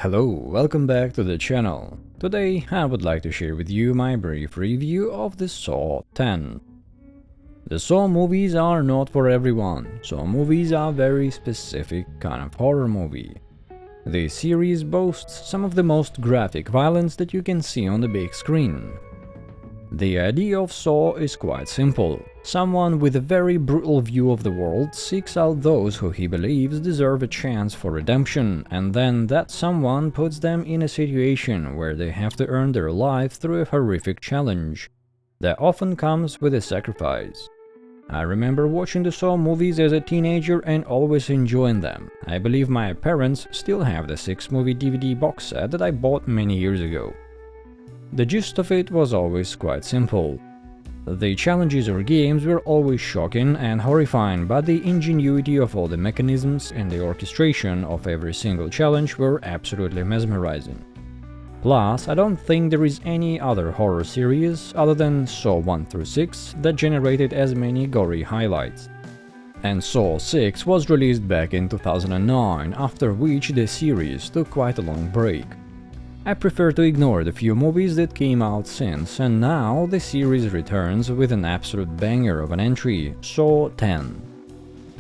Hello, welcome back to the channel. Today I would like to share with you my brief review of the Saw 10. The Saw movies are not for everyone. Saw movies are very specific kind of horror movie. This series boasts some of the most graphic violence that you can see on the big screen. The idea of Saw is quite simple. Someone with a very brutal view of the world seeks out those who he believes deserve a chance for redemption, and then that someone puts them in a situation where they have to earn their life through a horrific challenge that often comes with a sacrifice. I remember watching the Saw movies as a teenager and always enjoying them. I believe my parents still have the 6-movie DVD box set that I bought many years ago. The gist of it was always quite simple. The challenges or games were always shocking and horrifying, but the ingenuity of all the mechanisms and the orchestration of every single challenge were absolutely mesmerizing. Plus, I don't think there is any other horror series, other than Saw 1 through 6, that generated as many gory highlights. And Saw 6 was released back in 2009, after which the series took quite a long break. I prefer to ignore the few movies that came out since, and now the series returns with an absolute banger of an entry, Saw 10.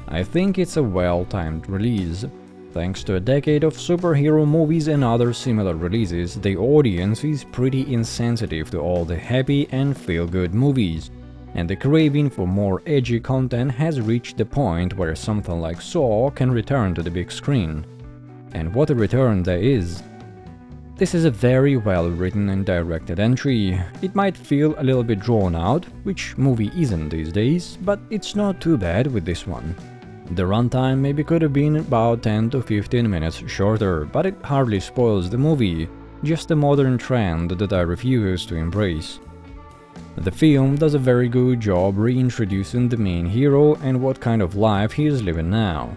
I think it's a well-timed release. Thanks to a decade of superhero movies and other similar releases, the audience is pretty insensitive to all the happy and feel-good movies, and the craving for more edgy content has reached the point where something like Saw can return to the big screen. And what a return that is! This is a very well-written and directed entry. It might feel a little bit drawn out, which movie isn't these days, but it's not too bad with this one. The runtime maybe could have been about 10 to 15 minutes shorter, but it hardly spoils the movie, just a modern trend that I refuse to embrace. The film does a very good job reintroducing the main hero and what kind of life he is living now.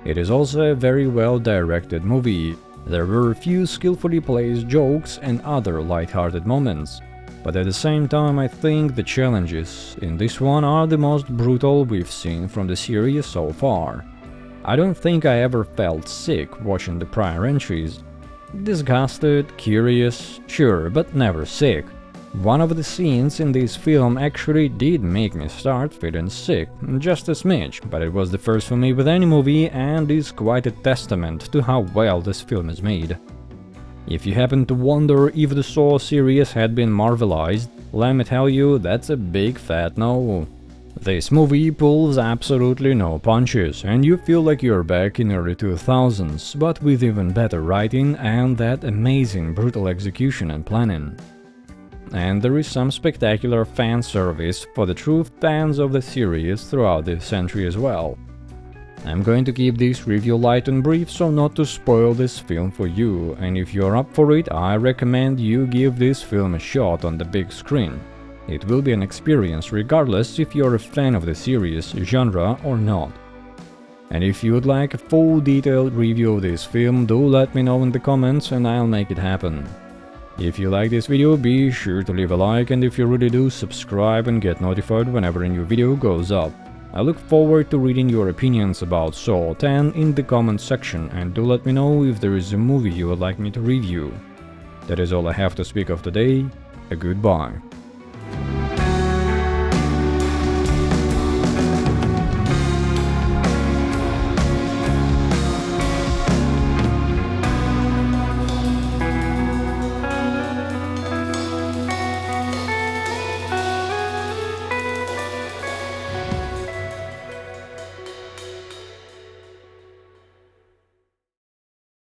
It is also a very well-directed movie. There were a few skillfully placed jokes and other light-hearted moments, but at the same time I think the challenges in this one are the most brutal we've seen from the series so far. I don't think I ever felt sick watching the prior entries. Disgusted, curious, sure, but never sick. One of the scenes in this film actually did make me start feeling sick, just a smidge, but it was the first for me with any movie and is quite a testament to how well this film is made. If you happen to wonder if the Saw series had been Marvelized, let me tell you, that's a big fat no. This movie pulls absolutely no punches, and you feel like you're back in early 2000s, but with even better writing and that amazing brutal execution and planning. And there is some spectacular fan service for the true fans of the series throughout this century as well. I'm going to keep this review light and brief so not to spoil this film for you, and if you're up for it, I recommend you give this film a shot on the big screen. It will be an experience regardless if you're a fan of the series, genre or not. And if you would like a full detailed review of this film, do let me know in the comments and I'll make it happen. If you like this video, be sure to leave a like, and if you really do, subscribe and get notified whenever a new video goes up. I look forward to reading your opinions about Saw 10 in the comment section, and do let me know if there is a movie you would like me to review. That is all I have to speak of today. A goodbye.